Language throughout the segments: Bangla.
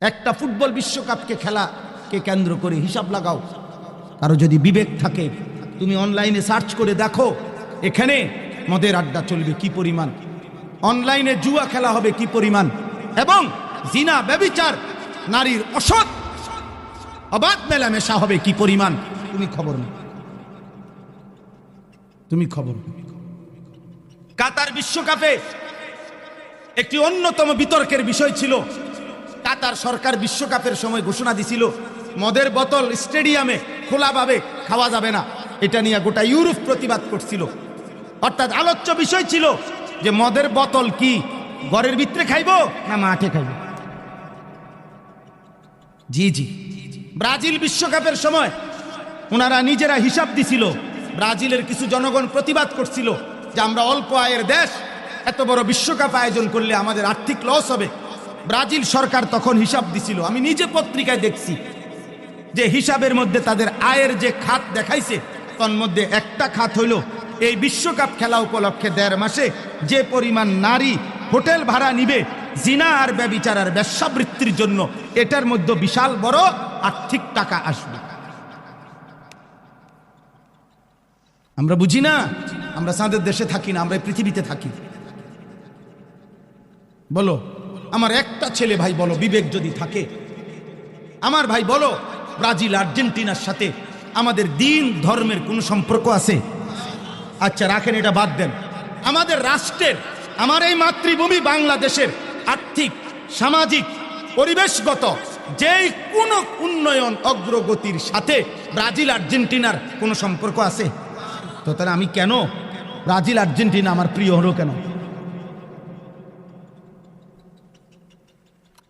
একটা ফুটবল বিশ্বকাপকে খেলাকে কেন্দ্র করে হিসাব লাগাও। কারো যদি বিবেক থাকে তুমি অনলাইনে সার্চ করে দেখো এখানে মদের আড্ডা চলবে কি পরিমাণ, অনলাইনে জুয়া খেলা হবে কি পরিমাণ, এবং জিনা ব্যভিচার নারীর অসৎ অবাধ মেলামেশা হবে কি পরিমাণ। তুমি খবর নাও, তুমি খবর। কাতার বিশ্বকাপে একটি অন্যতম বিতর্কের বিষয় ছিল, কাতার সরকার বিশ্বকাপের সময় ঘোষণা দিছিল মদের বোতল স্টেডিয়ামে খোলাভাবে খাওয়া যাবে না। এটা নিয়ে গোটা ইউরোপ প্রতিবাদ করছিল। অর্থাৎ আলোচ্য বিষয় ছিল যে মদের বোতল কি ঘরের ভিতরে খাইব না মাঠে খাইব। জি জি, ব্রাজিল বিশ্বকাপের সময় ওনারা নিজেরা হিসাব দিছিল। ব্রাজিলের কিছু জনগণ প্রতিবাদ করছিল যে আমরা অল্প আয়ের দেশ, এত বড় বিশ্বকাপ আয়োজন করলে আমাদের আর্থিক লস হবে। ব্রাজিল সরকার তখন হিসাব দিছিল, আমি নিজে পত্রিকায় দেখছি যে হিসাবের মধ্যে তাদের আয়ের যে খাত দেখাইছে তার মধ্যে একটা খাত হইল এই বিশ্বকাপ খেলা উপলক্ষে 1.5 মাসে যে পরিমাণ নারী হোটেল ভাড়া নিবে জিনা আর ব্যভিচার আর বেশ্যাবৃত্তির জন্য, এটার মধ্যে বিশাল বড় আর্থিক টাকা আসবে। আমরা বুঝি না, আমরা চাঁদের দেশে থাকি না, আমরা পৃথিবীতে থাকি। বলো আমার একটা ছেলে ভাই, বলো বিবেক যদি থাকে আমার ভাই, বলো ব্রাজিল আর্জেন্টিনার সাথে আমাদের দিন ধর্মের কোনো সম্পর্ক আছে? আচ্ছা রাখেন, এটা বাদ দেন। আমাদের রাষ্ট্রের, আমার এই মাতৃভূমি বাংলাদেশের আর্থিক, সামাজিক, পরিবেশগত যেই কোনো উন্নয়ন অগ্রগতির সাথে ব্রাজিল আর্জেন্টিনার কোনো সম্পর্ক আছে? তো তাহলে আমি কেন ব্রাজিল আর্জেন্টিনা আমার প্রিয় হলো কেন?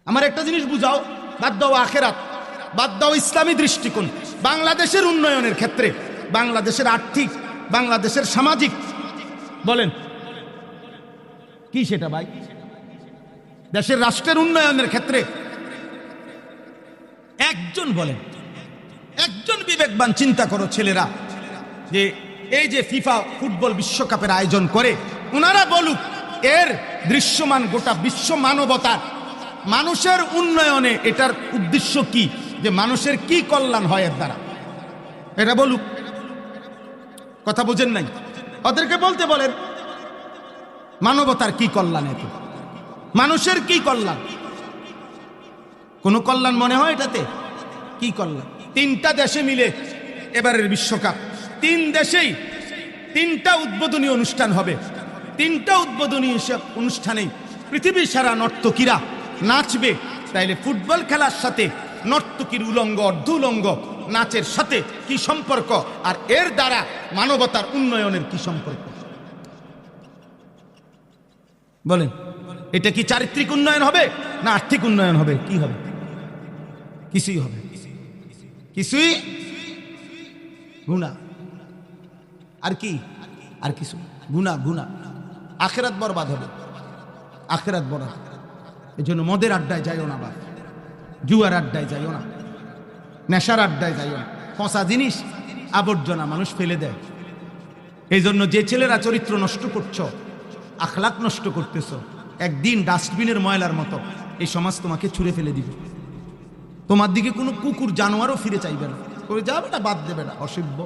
আমার একটা জিনিস বুঝাও, বাদ দাও আখেরাত, বাদ দাও ইসলামী দৃষ্টিকোণ। বাংলাদেশের উন্নয়নের ক্ষেত্রে, বাংলাদেশের আর্থিক, বাংলাদেশের সামাজিক, বলেন কি সেটা ভাই? দেশের রাষ্ট্রের উন্নয়নের ক্ষেত্রে একজন বলেন, একজন বিবেকবান চিন্তা করো ছেলেরা, যে এই যে ফিফা ফুটবল বিশ্বকাপের আয়োজন করে ওনারা বলুক এর দৃশ্যমান গোটা বিশ্ব মানবতার মানুষের উন্নয়নে এটার উদ্দেশ্য কি, যে মানুষের কি কল্যাণ হয় এর দ্বারা, এটা বলুক। কথা বুঝেন নাই? ওদেরকে বলতে বলেন মানবতার কি কল্যাণ, এতে মানুষের কি কল্যাণ? কোন কল্যাণ মনে হয় এটাতে? কি কল্যাণ? 3টা দেশে মিলে এবারের বিশ্বকাপ, 3 দেশেই 3টা উদ্বোধনী অনুষ্ঠান হবে। 3টা উদ্বোধনী অনুষ্ঠানেই পৃথিবীর সারা নর্তকীরা নাচবে। তাইলে ফুটবল খেলার সাথে নর্তকীর উলঙ্গ অর্ধ উলঙ্গ নাচের সাথে কি সম্পর্ক, আর এর দ্বারা মানবতার উন্নয়নের কি সম্পর্ক? বলেন, এটা কি চারিত্রিক উন্নয়ন হবে না আর্থিক উন্নয়ন হবে? কি হবে? কিছুই হবে, কিছুই গুনাহ। আর কি? আর কিছু গুনাহ, গুনাহ। আখিরাত বরবাদ হবে, আখিরাত বরবাদ। এই জন্য মদের আড্ডায় যাইও না, বা জুয়ার আড্ডায় যাইও না, নেশার আড্ডায় যাইও না। পচা জিনিস, আবর্জনা মানুষ ফেলে দেয়। এই জন্য যে ছেলেরা চরিত্র নষ্ট করছো, আখলাক নষ্ট করতেছ, একদিন ডাস্টবিনের ময়লার মতো এই সমাজ তোমাকে ছুঁড়ে ফেলে দিবে। তোমার দিকে কোনো কুকুর জানোয়ারও ফিরে চাইবে না, করে যা বেটা, বাদ দে বেটা, অসভ্য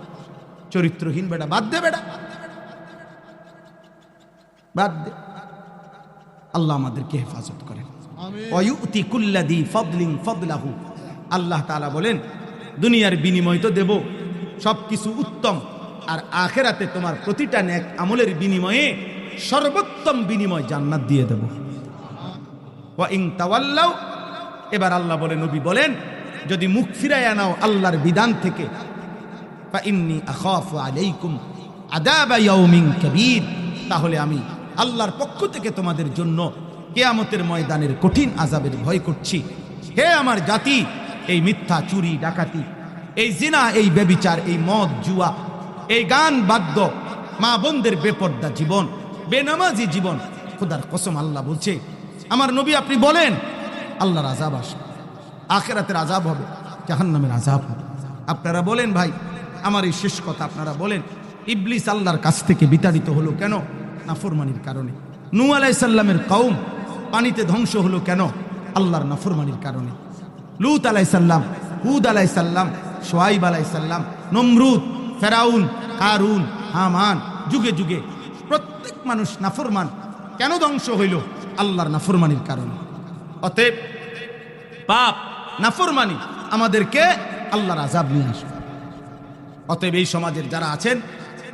চরিত্রহীন বেটা, বাদ দে বেটা, বাদ দে। আল্লাহ আমাদেরকে হেফাজত করেন। ওয়ায়ুতি কুল্লাযী ফাদলিন ফাদলাহু। আল্লাহ তাআলা বলেন দুনিয়ার বিনিময় তো দেব সবকিছু উত্তম, আর আখিরাতে তোমার প্রতিটা নেক আমলের বিনিময়ে সর্বোত্তম বিনিময় জান্নাত দিয়ে দেব। ওয়া ইন তাওয়াল্লাউ, এবার আল্লাহ বলেন, নবী বলেন যদি মুখ ফিরাইয়া নাও আল্লাহর বিধান থেকে, ফা ইন্নী আখাফু আলাইকুম আযাবা ইয়াউমিন কাবীর, তাহলে আমি আল্লাহর পক্ষ থেকে তোমাদের জন্য কিয়ামতের ময়দানের কঠিন আযাবের ভয় করছি। হে আমার জাতি, এই মিথ্যা, চুরি, ডাকাতি, এই জিনা, এই ব্যভিচার, এই মদ, জুয়া, এই গান বাদ্য, মা বোনদের বেপর্দা জীবন, বেনামাজি জীবন, খোদার কসম আল্লাহ বলছে, আমার নবী আপনি বলেন আল্লাহর আযাব আসবে, আখিরাতের আযাব হবে, জাহান্নামের আযাব হবে। আপনারা বলেন ভাই, আমার এই শেষ কথা, আপনারা বলেন ইবলিস আল্লাহর কাছ থেকে বিতাড়িত হলো কেন? নাফরমানির কারণে। নূহ আলাইহিস সালামের কওম পানিতে ধ্বংস হলো কেন? আল্লাহর নাফরমানির কারণে। লূত আলাইহিসসালাম, হুদ আলাইহিসসালাম, শুআয়ব আলাইহিসসালাম, নমরুদ, ফেরাউন, কারুন, হামান, যুগে যুগে প্রত্যেক মানুষ নাফরমান। কেন ধ্বংস হইল? আল্লাহর নাফরমানির কারণে। অতএব পাপ নাফরমানি আমাদেরকে আল্লাহর আযাব নিয়ে আসবে। অতএব এই সমাজের যারা আছেন,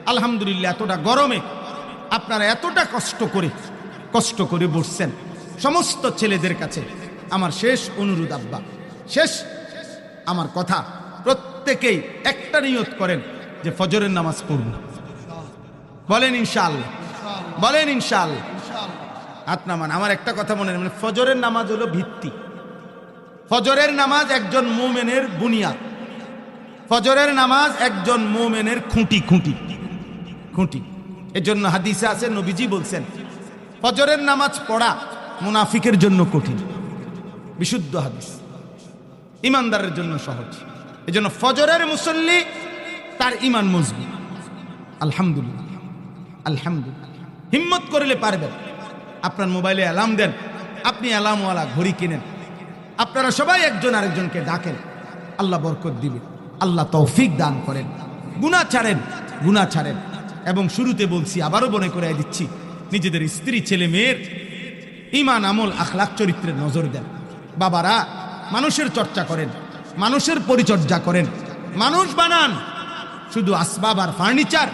আলহামদুলিল্লাহ, এতটা গরমে আপনারা এতটা কষ্ট করে বসছেন। সমস্ত ছেলেদের কাছে আমার শেষ অনুরোধ, আব্বা, শেষ আমার কথা, প্রত্যেকেই একটা নিয়ত করেন যে ফজরের নামাজ পড়ব। বলেন ইনশাআল্লাহ, বলেন ইনশাআল্লাহ। হাত নামান। আমার একটা কথা মনে নেই, ফজরের নামাজ হলো ভিত্তি। ফজরের নামাজ একজন মুমিনের বুনিয়াদ। ফজরের নামাজ একজন মুমিনের খুঁটি। এজন্য হাদিসে আছে, নবীজি বলছেন, ফজরের নামাজ পড়া মুনাফিকের জন্য কঠিন। বিশুদ্ধ হাদিস, ইমানদারের জন্য সহজ। এজন্য ফজরের মুসল্লি তার ঈমান মজবুত। আলহামদুলিল্লাহ, আলহামদুলিল্লাহ। হিম্মত করলে পারবেন। আপনার মোবাইলে অ্যালার্ম দেন, আপনি অ্যালার্মওয়ালা ঘড়ি কিনেন, আপনারা সবাই একজন আরেকজনকে ডাকেন, আল্লাহ বরকত দিবে, আল্লাহ তৌফিক দান করেন। গুনাহ ছাড়েন। এবং শুরুতে বলছি, আবারও মনে করিয়ে দিচ্ছি, নিজেদের স্ত্রী, ছেলে মেয়ের ঈমান, আমল, আখলাক, চরিত্রের নজর দেন। বাবারা, মানুষের চর্চা করেন, মানুষের পরিচর্যা করেন, মানুষ বানান। শুধু আসবাব আর ফার্নিচার,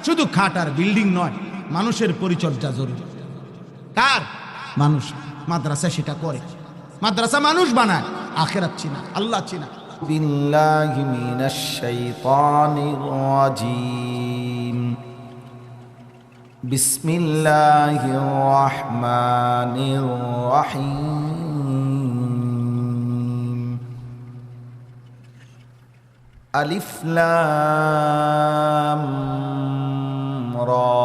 শুধু খাট আর বিল্ডিং নয়, মানুষের পরিচর্যা জরুরি। কার? মানুষ। মাদ্রাসা সেটা করে, মাদ্রাসা মানুষ বানায়, আখিরাত চিনা, আল্লাহ চিনা। বিল্লাহি মিনাশ শাইতানির রাজিম। বিসমিল্লাহির রহমানির রহিম। আলিফ লাম রা।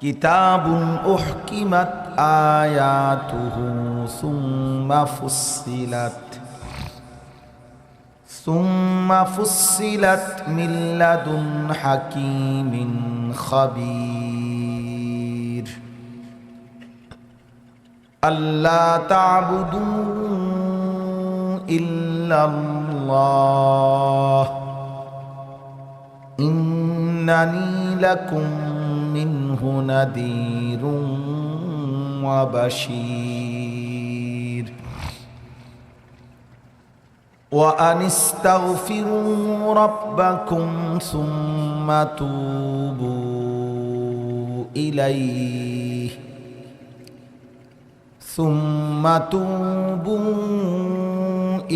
কিতাবুন উহকিমাত আয়াতুহু সুম্মা ফুসসিলাত মিন লাদুন হাকীমিন খাবীর। আল্লা তা'বুদু ইল্লাল্লাহ ইন্নানী লাকুম মিনহু নাযীরুন ওয়া বাশীর। ওয়া আনিস্তাগফিরু রাব্বাকুম সুম্মা তুবু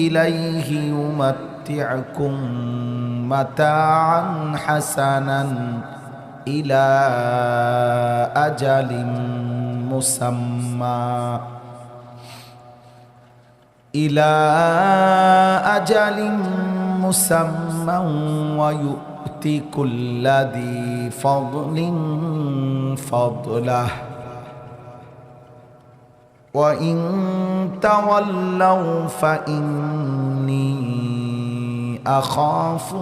ইলাইহি ইউমাত্তি'কুম মাতা'আন হাসানান ইলা আজালিন মুসাম্মা ওয়া ইউ'তি কুল্লা যী ফাদলিন ফাদলাহ। ওয়া ইন তাওয়াল্লাউ ফাইন্নী আখাফু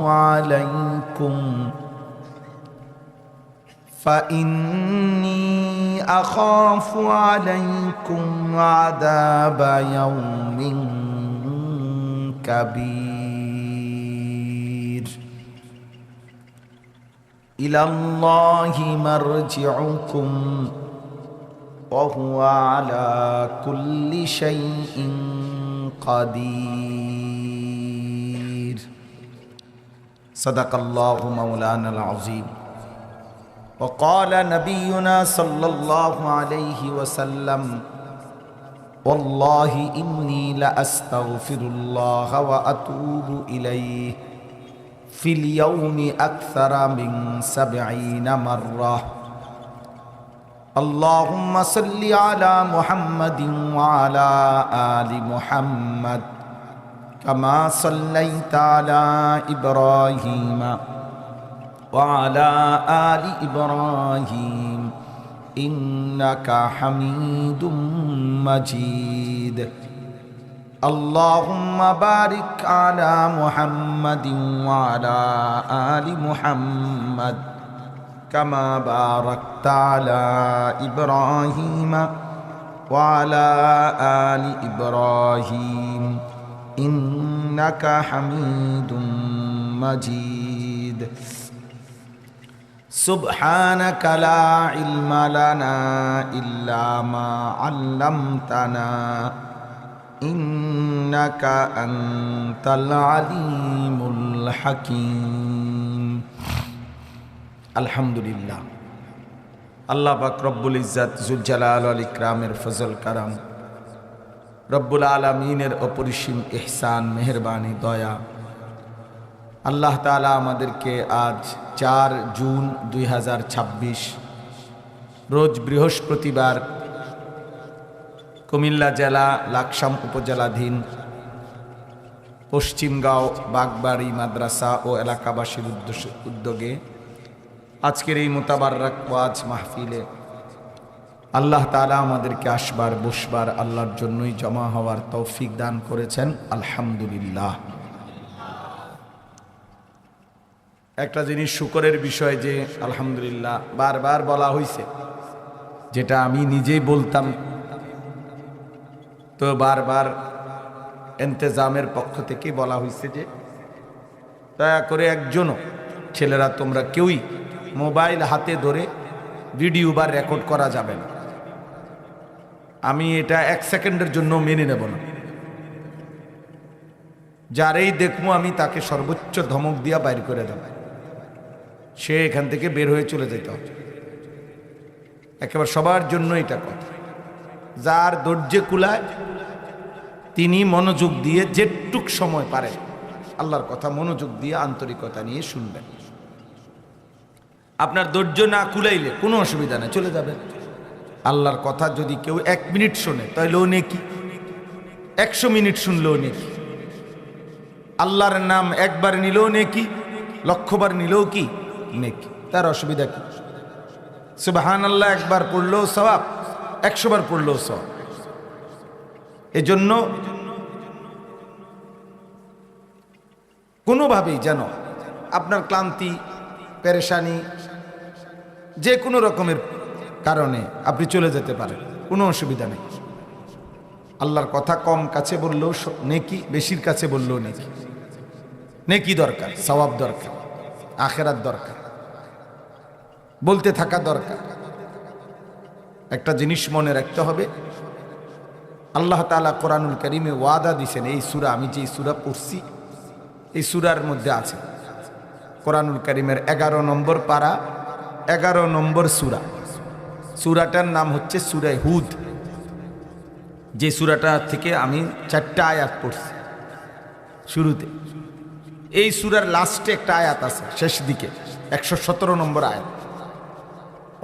আলাইকুম আযাবা ইয়াউমিন কাবীর। ইলাল্লাহি মারজিউকুম ওয়া হুয়া আলা কুল্লি শাইইন কাদির। সাদাকাল্লাহু মাওলানাল আযীম। وقال نبينا صلى الله عليه وسلم والله إني لأستغفر الله وأتوب إليه في اليوم أكثر من 70 مرة. اللهم صل على محمد وعلى آل محمد كما صليت على إبراهيم وعلى آل إبراهيم إنك حميد مجيد. اللهم بارك على محمد وعلى آل محمد كما باركت على إبراهيم وعلى آل إبراهيم إنك حميد مجيد سبحانك لا علم لنا إلا ما علمتنا إنك أنت العليم الحكيم الحمد لله আল্লাহ পাক রব্বুল ইজ্জাত জুল জালাল ওয়াল ইকরামের ফজল কারাম, রব্বুল আলামিনের অপরিসীম ইহসান মেহেরবানি দয়া, আল্লাহ তাআলা আমাদেরকে আজ 4 জুন 2026 রোজ বৃহস্পতিবার কুমিল্লা জেলা লাকসাম উপজেলাধীন পশ্চিমগাঁও বাগবাড়ি মাদ্রাসা ও এলাকাবাসীর উদ্যোগে আজকের এই মোতাবারক ওয়াজ মাহফিলে আল্লাহ তাআলা আমাদেরকে আসবার বসবার আল্লাহর জন্যই জমা হওয়ার তৌফিক দান করেছেন, আলহামদুলিল্লাহ। একটা জিনিস শুকরের বিষয় যে আলহামদুলিল্লাহ বারবার বলা হয়েছে, যেটা আমি নিজেই বলতাম, তো বারবার ইন্তেজামের পক্ষ থেকে বলা হয়েছে যে দয়া করে একজনও ছেলেরা তোমরা কেউই মোবাইল হাতে ধরে ভিডিও বা রেকর্ড করা যাবে না। আমি এটা 1 সেকেন্ডের জন্য মেনে নেব না। যারেই দেখবো আমি তাকে সর্বোচ্চ ধমক দিয়া বাইর করে দেব, সে এখান থেকে বের হয়ে চলে যেতে হবে। একেবারে সবার জন্য এটা কথা। যার ধৈর্যে কুলায় তিনি মনোযোগ দিয়ে যেটুক সময় পারে আল্লাহর কথা মনোযোগ দিয়ে আন্তরিকতা নিয়ে শুনবেন। আপনার ধৈর্য না কুলাইলে কোনো অসুবিধা নেই, চলে যাবেন। আল্লাহর কথা যদি কেউ 1 মিনিট শোনে তাহলেও নেকি, 100 মিনিট শুনলেও নেকি। আল্লাহর নাম একবার নিলেও নেকি, 1,00,000 বার নিলেও কি নেকি, তার অসুবিধা কি? সুবহানাল্লাহ একবার পড়লেও সওয়াব, 100 বার পড়লেও সওয়াব। এজন্য কোনোভাবেই যেন আপনার ক্লান্তি, পেরেশানি, যে কোনো রকমের কারণে আপনি চলে যেতে পারেন, কোনো অসুবিধা নেই। আল্লাহর কথা কম কাছে বললেও নেকি, বেশির কাছে বললেও নেকি। নেকি দরকার, সওয়াব দরকার, আখিরাত দরকার, বলতে থাকা দরকার। একটা জিনিস মনে রাখতে হবে, আল্লাহ তাআলা কোরআনুল কারীমে ওয়াদা দিয়েছেন, এই সূরা, আমি যে সূরা পড়ছি এই সূরার মধ্যে আছে, কোরআনুল কারীমের 11 নম্বর পারা, 11 নম্বর সূরা। সূরাটার নাম হচ্ছে সূরা হুদ। যে সূরাটা থেকে আমি 4টা আয়াত পড়ছি শুরুতে। এই সূরার লাস্টে একটা আয়াত আছে শেষ দিকে, 117 নম্বর আয়াত।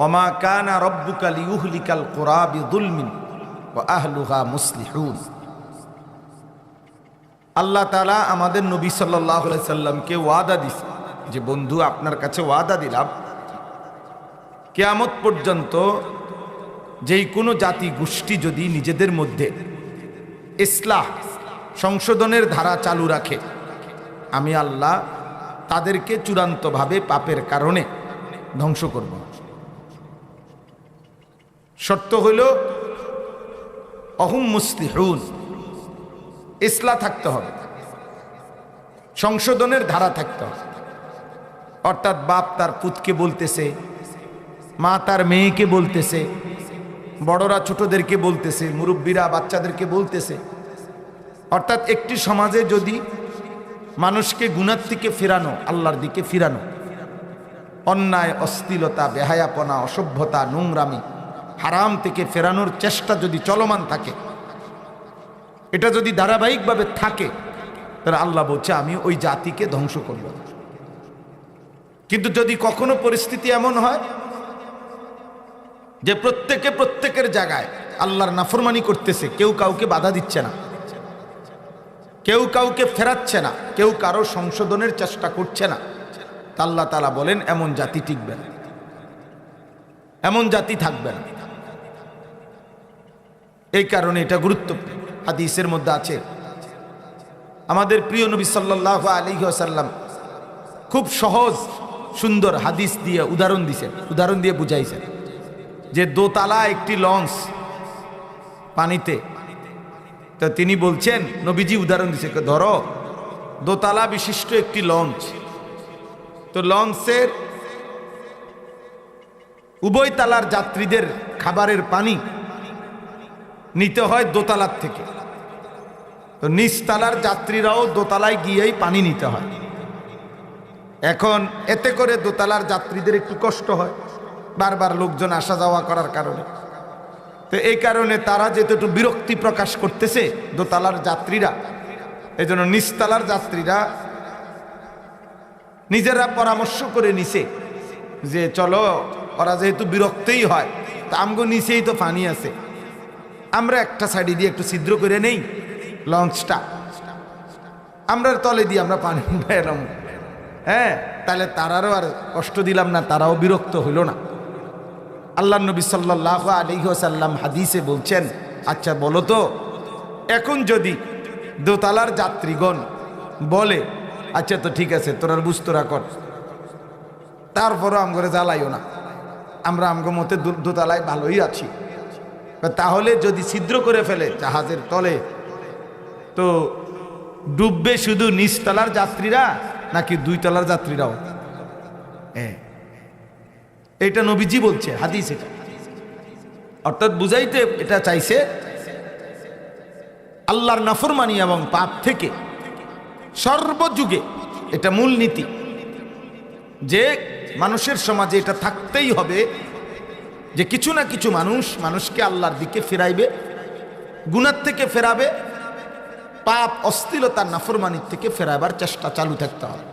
ওমা কানা রব্বুকা লিয়ুহলিকাল কুরা বিযুলমিন ওয়া আহলুহা মুসলিহুন। আল্লাহ তাআলা আমাদের নবী সাল্লাল্লাহু আলাইহি সাল্লামকে ওয়াদা দিয়েছে যে বন্ধু, আপনার কাছে ওয়াদা দিলাম, কিয়ামত পর্যন্ত যেই কোনো জাতি গোষ্ঠী যদি নিজেদের মধ্যে ইসলাহ, সংশোধনের ধারা চালু রাখে, আমি আল্লাহ তাদেরকে চূড়ান্তভাবে পাপের কারণে ধ্বংস করব। শর্ত হইল অহুম মুসলিহুন, ইসলাহ থাকতে হবে, সংশোধনের ধারা থাকতে হবে। অর্থাৎ বাপ তার পুতকে বলতেছে, মা তার মেয়েকে বলতেছে, বড়রা ছোটদেরকে বলতেছে, মুরব্বীরা বাচ্চাদেরকে বলতেছে। অর্থাৎ একটি সমাজে যদি মানুষকে গুনার থেকে ফেরানো, আল্লাহর দিকে ফিরানো, অন্যায়, অশ্লীলতা, বেহায়াপনা, অসভ্যতা, নোংরামি, হারাম থেকে ফেরানোর চেষ্টা যদি চলমান থাকে, এটা যদি ধারাবাহিকভাবে থাকে, তাহলে আল্লাহ বলছে আমি ওই জাতিকে ধ্বংস করব। কিন্তু যদি কখনো পরিস্থিতি এমন হয় যে প্রত্যেকে প্রত্যেকের জায়গায় আল্লাহর নাফরমানি করতেছে, কেউ কাউকে বাধা দিচ্ছে না, কেউ কাউকে ফেরাচ্ছে না, কেউ কারো সংশোধনের চেষ্টা করছে না, তা আল্লাহ তাআলা বলেন এমন জাতি টিকবে না, এমন জাতি থাকবে না। এই কারণে এটা গুরুত্বপূর্ণ। হাদিসের মধ্যে আছে, আমাদের প্রিয় নবী সাল্লাল্লাহু আলাইহি ওয়াসাল্লাম খুব সহজ সুন্দর হাদিস দিয়ে উদাহরণ দিয়ে বুঝাইছেন যে দোতলা একটি লঞ্চ, পানিতে। তো তিনি বলছেন, নবীজি উদাহরণ দিচ্ছে, ধরো দোতলা বিশিষ্ট একটি লঞ্চ, তো লঞ্চের উভয় তালার যাত্রীদের খাবারের পানি নিতে হয় দোতলার থেকে, তো নিচতলার যাত্রীরাও দোতলায় গিয়েই পানি নিতে হয়। এখন এতে করে দোতলার যাত্রীদের একটু কষ্ট হয়, বারবার লোকজন আসা যাওয়া করার কারণে। তো এই কারণে তারা যেহেতু একটু বিরক্তি প্রকাশ করতেছে দোতলার যাত্রীরা, এই জন্য নিচতলার যাত্রীরা নিজেরা পরামর্শ করে নিছে যে চলো, ওরা যেহেতু বিরক্তই হয়, তা আমগো নিচেই তো পানি আছে, আমরা একটা সাইডে দিয়ে একটু ছিদ্র করে নেই লঞ্চটা, আমরা তলে দিয়ে আমরা পানি এলাম। হ্যাঁ, তাহলে তারারও আর কষ্ট দিলাম না, তারাও বিরক্ত হইল না। আল্লাহ নবী সাল্লাল্লাহু আলাইহি ওয়াসাল্লাম হাদিসে বলছেন, আচ্ছা বলো তো, এখন যদি দোতলার যাত্রীগণ বলে আচ্ছা তো ঠিক আছে তোরার বুঝতোরা কর, তারপরও আমগরে জ্বালাইও না, আমরা আমগো মতে দোতলায় ভালোই আছি, তাহলে যদি ছিদ্র করে ফেলে জাহাজের তলে, তো ডুববে শুধু নিচতলার যাত্রীরা নাকি দুই তলার যাত্রীরাও? এটা নবীজি বলছে হাদিস, এটা অর্থাৎ বুঝাইতে এটা চাইছে আল্লাহর নাফরমানি এবং পাপ থেকে সর্বযুগে এটা মূল নীতি, যে মানুষের সমাজে এটা থাকতেই হবে যে কিছু না কিছু মানুষকে আল্লাহর দিকে ফেরাইবে, গুনাহ থেকে ফেরাবে, পাপ অশ্লীলতার নাফরমানির থেকে ফেরাবার চেষ্টা চালু থাকতে হবে।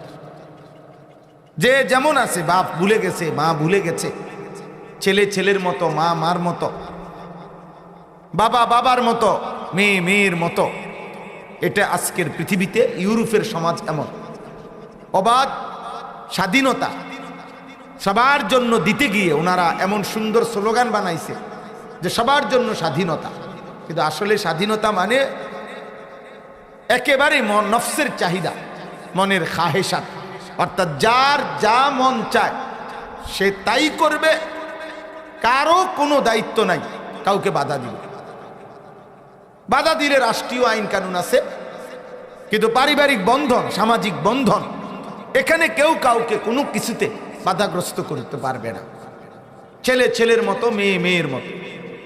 যে যেমন আছে, বাপ ভুলে গেছে, মা ভুলে গেছে, ছেলে ছেলের মতো, মা মার মতো, বাবা বাবার মতো, মেয়ে মেয়ের মতো, এটা আজকের পৃথিবীতে ইউরোপের সমাজ এমন। অবাধ স্বাধীনতা সবার জন্য দিতে গিয়ে ওনারা এমন সুন্দর স্লোগান বানাইছে যে সবার জন্য স্বাধীনতা, কিন্তু আসলে স্বাধীনতা মানে একেবারে নফসের চাহিদা, মনের খাহেসাত, অর্থাৎ যার যা মন চায় সে তাই করবে, কারো কোনো দায়িত্ব নাই কাউকে বাধা দিবে। বাধা দিলে রাষ্ট্রীয় আইন কানুন আছে, কিন্তু পারিবারিক বন্ধন, সামাজিক বন্ধন, এখানে কেউ কাউকে কোনো কিছুতে বাধাগ্রস্ত করতে পারবে না। ছেলে ছেলের মতো, মেয়ে মেয়ের মতো,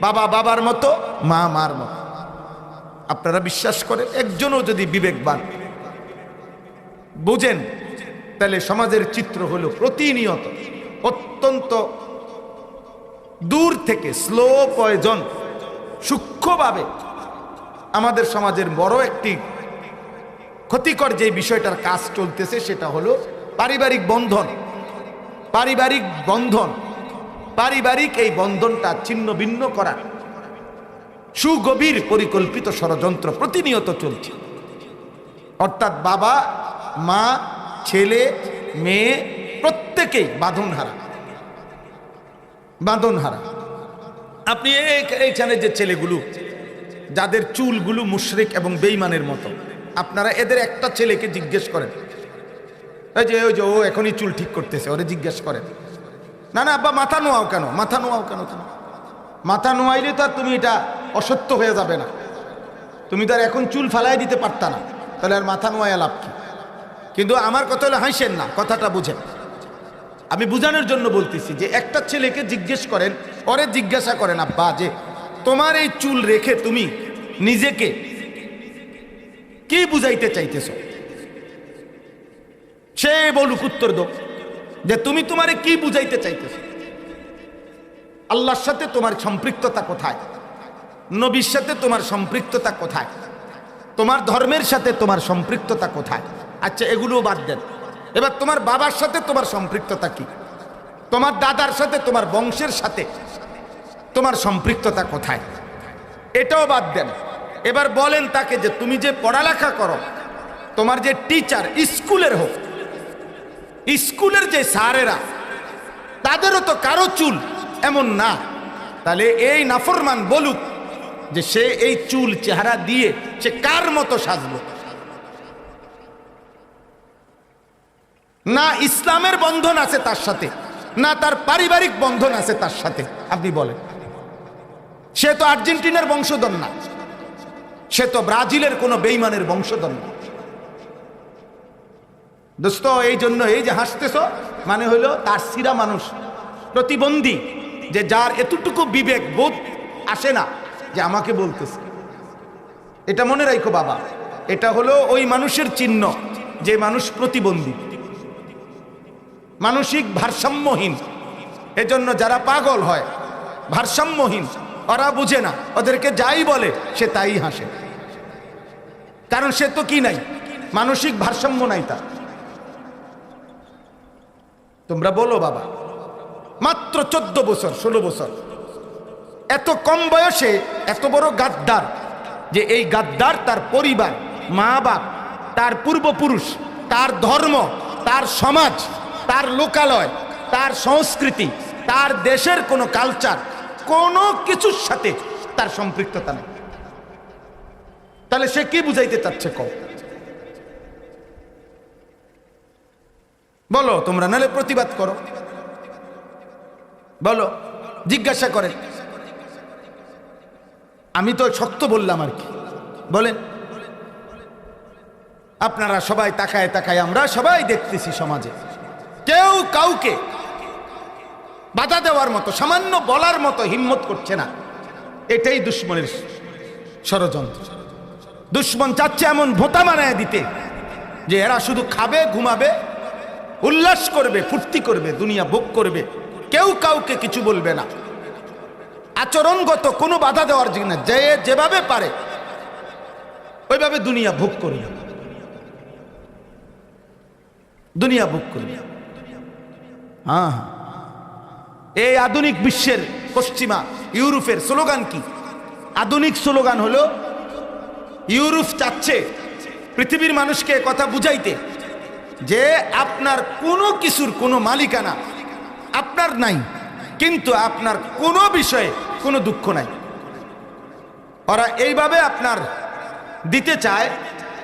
বাবা বাবার মতো, মা মার মতো। আপনারা বিশ্বাস করেন, একজনও যদি বিবেকবান বুঝেন, তাহলে সমাজের চিত্র হলো প্রতিনিয়ত অত্যন্ত দূর থেকে স্লো পয়জন সূক্ষ্মভাবে আমাদের সমাজের বড় একটি ক্ষতিকর যে বিষয়টার কাজ চলতেছে, সেটা হলো পারিবারিক বন্ধন। পারিবারিক বন্ধন, পারিবারিক এই বন্ধনটা ছিন্ন ভিন্ন করা সুগভীর পরিকল্পিত ষড়যন্ত্র প্রতিনিয়ত চলছে। অর্থাৎ বাবা মা ছেলে মেয়ে প্রত্যেকেই বাঁধনহারা। আপনি এইখানে যে ছেলেগুলো যাদের চুলগুলো মুশরিক এবং বেঈমানের মতো, আপনারা এদের একটা ছেলেকে জিজ্ঞেস করেন, ওই যে ও এখনই চুল ঠিক করতেছে, ওরে জিজ্ঞেস করেন, না না আব্বা মাথা নোয়াও কেন, মাথা নোয়াও কেন? মাথা নোয়াইলে তো আর তুমি এটা অসত্য হয়ে যাবে না, তুমি তো আর এখন চুল ফালাই দিতে পারতা না, তাহলে আর মাথা নোয়াইয়া লাভ কি? কিন্তু আমার কথা হলো, হাসেন না, কথাটা বুঝেন। আমি বুঝানোর জন্য বলতেছি যে একটা ছেলেকে জিজ্ঞেস করেন, ওরে জিজ্ঞাসা করেন, আব্বা যে তোমার এই চুল রেখে তুমি নিজেকে কি বুঝাইতে চাইতেছ? সে বলুক, উত্তর দাও যে তুমি তোমারে কি বুঝাইতে চাইতেছ। আল্লাহর সাথে তোমার সম্পৃক্ততা কোথায়? নবীর সাথে তোমার সম্পৃক্ততা কোথায়? তোমার ধর্মের সাথে তোমার সম্পৃক্ততা কোথায়? আচ্ছা, এগুলো বাদ দেন। এবার তোমার বাবার সাথে তোমার সম্পৃক্ততা কি? তোমার দাদার সাথে, তোমার বংশের সাথে তোমার সম্পৃক্ততা কোথায়? এটাও বাদ দেন। এবার বলেন তাকে যে তুমি যে পড়ালেখা করো, তোমার যে টিচার, স্কুলের হোক, স্কুলের যে স্যারেরা, তাদেরও তো কারো চুল এমন না। তাহলে এই নাফরমান বলুক যে সে এই চুল চেহারা দিয়ে সে কার মতো সাজলো? না ইসলামের বন্ধন আছে তার সাথে, না তার পারিবারিক বন্ধন আছে তার সাথে। আপনি বলেন, সে তো আর্জেন্টিনার বংশধর না, সে তো ব্রাজিলের কোনো বেঈমানের বংশধর না। দোস্ত, এই জন্য এই যে হাসতেছ মানে হলো তার সিরা মানুষ প্রতিবন্ধী, যে যার এতটুকু বিবেক বোধ আসে না যে আমাকে বলতেছে। এটা মনে রাখো বাবা, এটা হলো ওই মানুষের চিহ্ন যে মানুষ প্রতিবন্ধী, মানসিক ভারসাম্যহীন। এজন্য যারা পাগল হয়, ভারসাম্যহীন, ওরা বুঝে না, ওদেরকে যাই বলে সে তাই হাসে, কারণ সে তো কি নাই, মানসিক ভারসাম্য নাই তার। তোমরা বলো বাবা, মাত্র 14 বছর 16 বছর, এত কম বয়সে এত বড় গাদ্দার, যে এই গাদ্দার তার পরিবার, মা বাপ, তার পূর্বপুরুষ, তার ধর্ম, তার সমাজ, তার লোকালয়, তার সংস্কৃতি, তার দেশের কোনো কালচার, কোনো কিছুর সাথে তার সম্পৃক্ততা নেই। তাহলে সে কি বুঝাইতে চাচ্ছে কও? বলো তোমরা, নাহলে প্রতিবাদ করো, বলো, জিজ্ঞাসা করে। আমি তো শক্ত বললাম আর কি, বলেন। আপনারা সবাই তাকায় তাকায় আমরা সবাই দেখতেছি সমাজে কেউ কাউকে বাধা দেওয়ার মতো, সামান্য বলার মতো হিম্মত করছে না। এটাই দুশ্মনের ষড়যন্ত্র। দুশ্মন চাচ্ছে এমন ভোঁতা বানায় দিতে যে এরা শুধু খাবে, ঘুমাবে, উল্লাস করবে, ফুর্তি করবে, দুনিয়া ভোগ করবে, কেউ কাউকে কিছু বলবে না। আচরণগত কোনো বাধা দেওয়ার জন্য যে যেভাবে পারে ওইভাবে দুনিয়া ভোগ করবে, দুনিয়া ভোগ করবে। হ্যাঁ, এই আধুনিক বিশ্বের পশ্চিমা ইউরোপের স্লোগান কি? আধুনিক স্লোগান হলো, ইউরোপ চাচ্ছে পৃথিবীর মানুষকে কথা বুঝাইতে যে আপনার কোনো কিছুর কোনো মালিকানা আপনার নাই, কিন্তু আপনার কোনো বিষয়ে কোনো দুঃখ নাই। ওরা এইভাবে আপনার দিতে চায়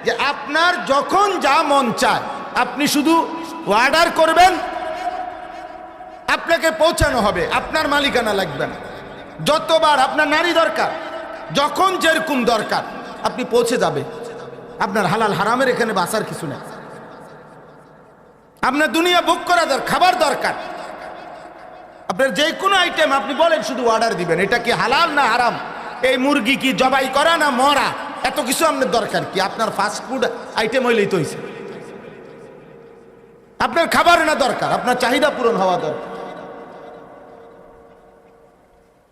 যে আপনার যখন যা মন চায় আপনি শুধু অর্ডার করবেন, আপনাকে পৌঁছানো হবে, আপনার মালিকানা লাগবে না। যতবার আপনার নারী দরকার, যখন যেরকম দরকার আপনি পৌঁছে যাবে। আপনার হালাল হারামের এখানে বাঁচার কিছু নেই। আপনার দুনিয়া ভোগ করা দরকার, খাবার দরকার, আপনার যে কোনো আইটেম আপনি বলেন, শুধু অর্ডার দিবেন। এটা কি হালাল না হারাম, এই মুরগি কি জবাই করা না মরা, এত কিছু আপনার দরকার কি? আপনার ফাস্ট ফুড আইটেম হইলেই তো হইছে। আপনার খাবার না দরকার, আপনার চাহিদা পূরণ হওয়া দরকার।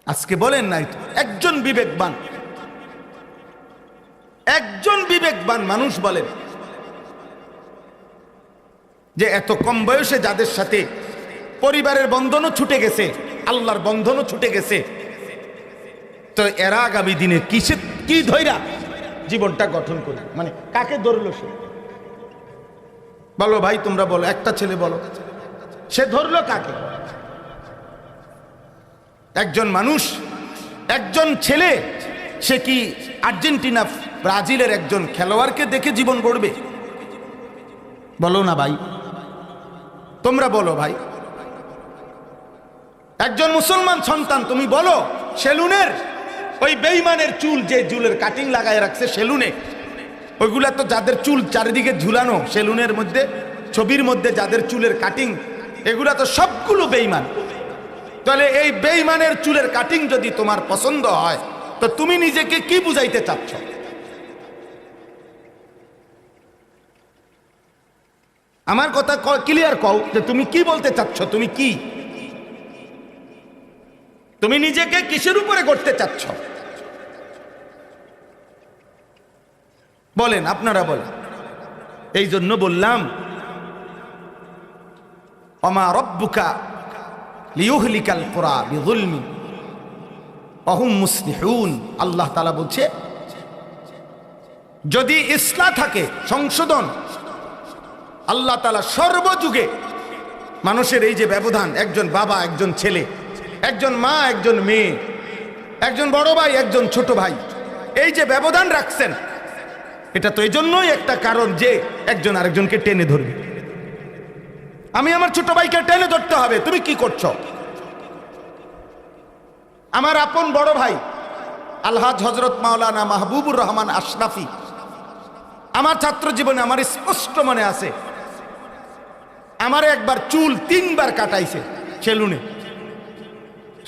আজকে বলেন নাই তো, একজন বিবেকবান মানুষ বলেন যে এত কম বয়সে যাদের সাথে পরিবারের বন্ধনও ছুটে গেছে, আল্লাহর বন্ধনও ছুটে গেছে, তো এরা আগামী দিনে কি ধৈরা জীবনটা গঠন করবে? মানে কাকে ধরলো সে? বলো ভাই, তোমরা বলো, একটা ছেলে বলো, সে ধরলো কাকে? একজন মানুষ, একজন ছেলে, সে কি আর্জেন্টিনা ব্রাজিলের একজন খেলোয়াড়কে দেখে জীবন গড়বে? বলো না ভাই, তোমরা বলো ভাই। একজন মুসলমান সন্তান, তুমি বলো, সেলুনের ওই বেঈমানের চুল, যে চুলের কাটিং লাগায় রাখছে সেলুনে, ওইগুলা তো যাদের চুল চারিদিকে ঝুলানো সেলুনের মধ্যে, ছবির মধ্যে যাদের চুলের কাটিং, এগুলা তো সবগুলো বেঈমান। তাহলে এই বেঈমানের চুলের কাটিং যদি তোমার পছন্দ হয়, তো তুমি নিজেকে কি বুঝাইতে চাচ্ছ? আমার কথা ক্লিয়ার কও, যে তুমি কি বলতে চাচ্ছ? তুমি নিজেকে কিসের উপরে গড়তে চাচ্ছ? বলেন, আপনারা বলেন। এই জন্য বললাম, ওমা রব্বুকা লিয়ুহলিকাল কুরা বিযুলমি ওয়া হুম মুসলিহুন। আল্লাহ তাআলা বলছে, যদি ইসলাহ থাকে, সংশোধন, আল্লাহ তাআলা সর্বযুগে মানুষের এই যে ব্যবধান, একজন বাবা একজন ছেলে, একজন মা একজন মেয়ে, একজন বড় ভাই একজন ছোট ভাই, এই যে ব্যবধান রাখছেন, এটা তো এই জন্যই একটা কারণ যে একজন আরেকজনকে টেনে ধরবে। আমি আমার ছোট ভাইকে টেনে ধরতে হবে। তুমি কি করছো? আমার আপন বড় ভাই আলহাজ হজরত মাওলানা মাহবুবুর রহমান আশরাফি, আমার ছাত্র জীবনে আমার স্পষ্ট মনে আছে, আমার একবার চুল 3 বার কাটাইছে সেলুনে,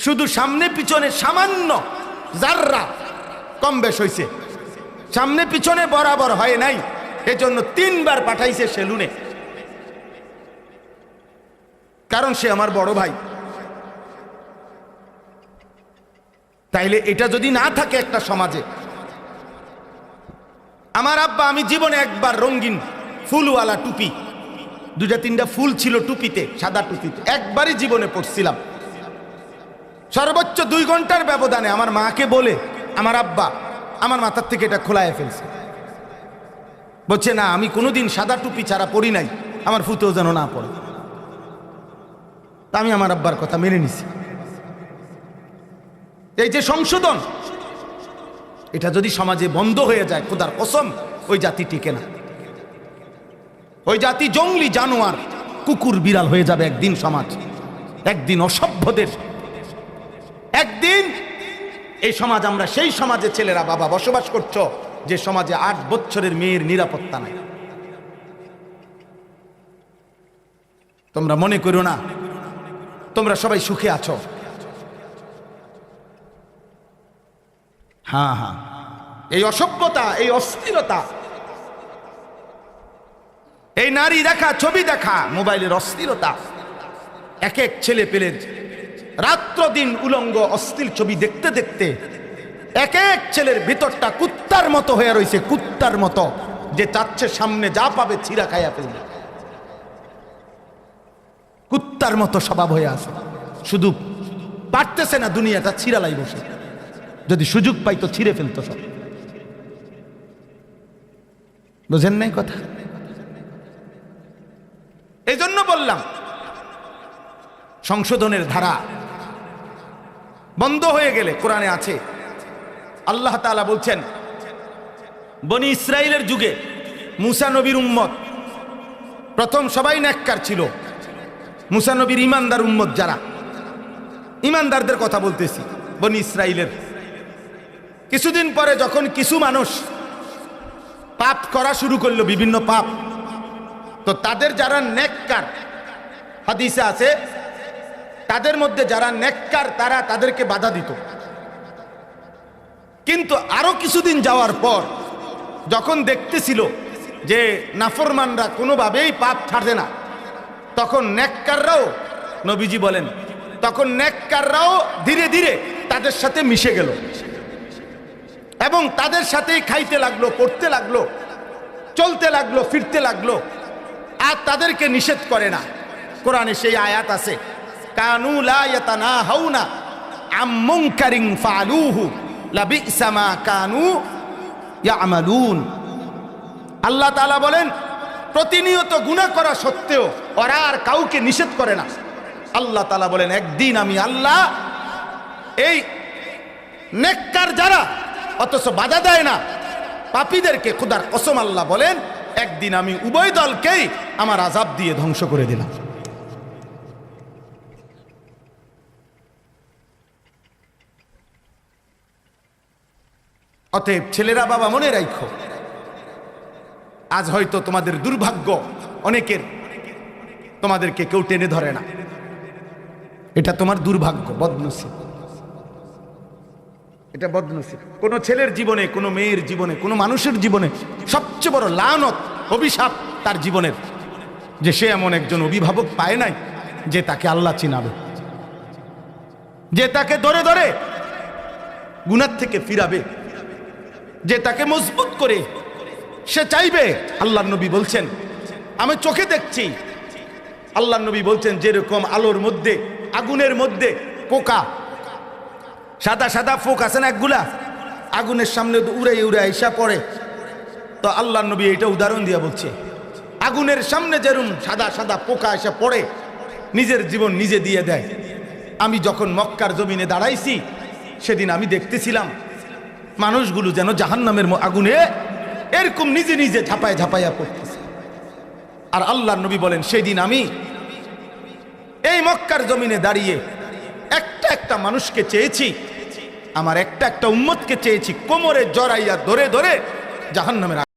শুধু সামনে পিছনে সামান্য জাররা কম বেশ হয়েছে, সামনে পিছনে বরাবর হয় নাই, এজন্য 3 বার পাঠাইছে সেলুনে। কারণ সে আমার বড় ভাই। তাইলে এটা যদি না থাকে একটা সমাজে, আমার আব্বা, আমি জীবনে একবার রঙিন ফুলওয়ালা টুপি, 2-3টা ফুল ছিল টুপিতে, সাদা টুপিতে, একবারই জীবনে পড়ছিলাম। সর্বোচ্চ 2 ঘন্টার ব্যবধানে আমার মাকে বলে আমার আব্বা আমার মাথার থেকে এটা খোলায় ফেলছে, বলছে না আমি কোনোদিন সাদা টুপি ছাড়া পড়ি নাই, আমার ফুতেও যেন না পড়ে। তা আমি আমার আব্বার কথা মেনে নিছি। এই যে সংশোধন, এটা যদি সমাজে বন্ধ হয়ে যায়, খোদার কসম ওই জাতি টিকে না। ওই জাতি জঙ্গলি জানোয়ার, কুকুর বিড়াল হয়ে যাবে একদিন সমাজ, একদিন অসভ্যদের। একদিন এই সমাজ, আমরা সেই সমাজে ছেলেরা বাবা বসবাস করছো যে সমাজে 8 বছরের মেয়ের নিরাপত্তা নাই। তোমরা মনে করো না তোমরা সবাই সুখে আছো। হ্যাঁ হ্যাঁ, এই অসভ্যতা, এই অস্থিরতা, এই নারী দেখা, ছবি দেখা, মোবাইলের অস্থিরতা, এক এক ছেলে পেলে রাত্র দিন উলঙ্গ অশ্লীল ছবি দেখতে দেখতে এক এক ছেলের ভিতরটা কুত্তার মতো হয়ে রয়েছে, কুত্তার মতো, যে চাচ্ছে সামনে যা পাবে ছিঁড়া খাইয়া ফেলবে। কুত্তার মতো স্বভাব হয়ে আছে, শুধু পারতেছে না দুনিয়াটা ছিঁড়ালাই বসে, যদি সুযোগ পাইতো ছিঁড়ে ফেলতো সব। বুঝেন নাই কথা? এই জন্য বললাম সংশোধনের ধারা বন্ধ হয়ে গেলে, কোরআনে আছে আল্লাহ তাআলা বলছেন বনি ইসরাইলের যুগে মুসা নবীর উম্মত প্রথম সবাই নেককার ছিল। মুসা নবীর ইমানদার উম্মত যারা, ইমানদারদের কথা বলতেছি, বনি ইসরাইলের। কিছুদিন পরে যখন কিছু মানুষ পাপ করা শুরু করলো, বিভিন্ন পাপ, তো তাদের যারা নেককার, হাদিসে আছে তাদের মধ্যে যারা নেককার তারা তাদেরকে বাধা দিত। কিন্তু আরো কিছুদিন যাওয়ার পর যখন দেখতেছিল যে নাফরমানরা কোনোভাবেই পাপ ছাড়ে না, তখন নেককাররাও, নবীজি বলেন, তখন নেককাররাও ধীরে ধীরে তাদের সাথে মিশে গেল এবং তাদের সাথেই খাইতে লাগলো, পড়তে লাগলো, চলতে লাগলো, ফিরতে লাগলো, আর তাদেরকে নিষেধ করে না। কোরআনে সেই আয়াত আছে, কানু লা ইয়াতানাহাউনা আম মুনকারিন ফাআলুহু লাবিসা মা কানু ইয়ামালুন। আল্লাহ তাআলা বলেন প্রতিনিয়ত গুনাহ করা সত্ত্বেও ওরা আর কাউকে নিষেধ করে না। আল্লাহ তাআলা বলেন একদিন আমি আল্লাহ এই নেককার যারা অথচ বাধা দেয় না পাপীদেরকে, খোদার কসম আল্লাহ বলেন একদিন আমি উভয় দলকেই আমার আযাব দিয়ে ধ্বংস করে দিলাম। অতএব ছেলেরা বাবা মনে রাখো, আজ হয়তো তোমাদের দুর্ভাগ্য, অনেকের তোমাদেরকে কেউ টেনে ধরে না, এটা তোমার দুর্ভাগ্য, বদনসিব, এটা বদনসিব। কোনো ছেলের জীবনে, কোনো মেয়ের জীবনে, কোনো মানুষের জীবনে সবচেয়ে বড় লানত, অভিশাপ তার জীবনের, যে সে এমন একজন অভিভাবক পায় নাই যে তাকে আল্লাহ চিনাবে, যে তাকে ধরে ধরে গুনাহ থেকে ফিরাবে, যে তাকে মজবুত করে সে চাইবে। আল্লাহর নবী বলছেন, আমি চোখে দেখছি, আল্লাহর নবী বলছেন যেরকম আলোর মধ্যে, আগুনের মধ্যে পোকা, সাদা সাদা ফোক আছে না একগুলা, আগুনের সামনে উড়ে উড়ে আইসা পড়ে, তো আল্লাহর নবী এটা উদাহরণ দিয়ে বলছে, আগুনের সামনে যেরকম সাদা সাদা পোকা এসে পড়ে, নিজের জীবন নিজে দিয়ে দেয়। আমি যখন মক্কার জমিনে দাঁড়াইছি সেদিন আমি দেখতেছিলাম মানুষগুলো যেন জাহান্নামের আগুনে এরকম নিজে নিজে ঝাঁপায় ঝাঁপাইয়া পড়তেছে। আর আল্লাহর নবী বলেন সেদিন আমি এই মক্কার জমিনে দাঁড়িয়ে একটা একটা মানুষকে চেয়েছি আমার একটা একটা উম্মতকে চেয়েছি কোমরে জড়াইয়া ধরে ধরে জাহান্নামের